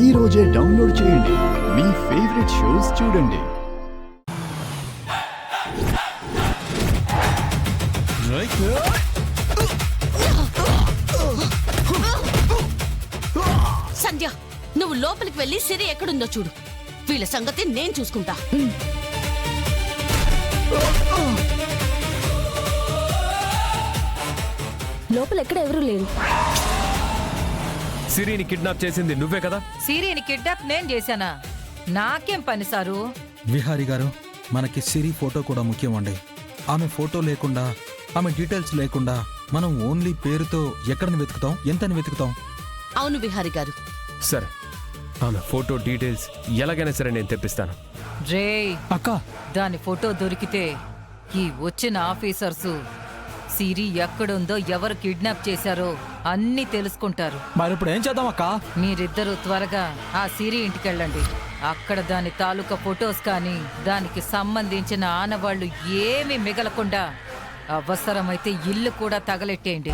ఈ రోజే డౌన్లోడ్ చేయండి. మీ ఫేవరెట్ షోస్ చూడండి. సంధ్య, నువ్వు లోపలికి వెళ్ళి సిరి ఎక్కడుందో చూడు. వీళ్ళ సంగతి నేను చూసుకుంటా. లోపల ఎక్కడ ఎవరూ లేరు. సిరిని కిడ్నాప్ చేసింది నువ్వే కదా? సిరిని కిడ్నాప్ నేను చేశానా? నాకేం పని సారు? విహారీ గారు, మనకి సిరి ఫోటో కూడా ముఖ్యం అండి. ఆమె ఫోటో లేకుండా, ఆమె డీటెయిల్స్ లేకుండా మనం ఓన్లీ పేరుతో ఎక్కడిని వెతుకుతాం, ఎంతని వెతుకుతాం? అవును విహారి గారు. సరే, ఆమె ఫోటో డీటెయిల్స్ ఎలాగైనా సరే నేను తెప్పిస్తాను. రే అక్క, దాని ఫోటో దొరికితే ఈ వచ్చిన ఆఫీసర్సు సిరి ఎక్కడుందో, ఎవరు కిడ్నాప్ చేశారో అన్నీ తెలుసుకుంటారు. మరి ఇప్పుడు ఏం చేద్దాం అక్క? మీరిద్దరూ త్వరగా ఆ సిరి ఇంటికెళ్ళండి. అక్కడ దాని తాలూకా ఫొటోస్ కానీ, దానికి సంబంధించిన ఆనవాళ్లు ఏమీ మిగలకుండా అవసరమైతే ఇల్లు కూడా తగలెట్టేయండి.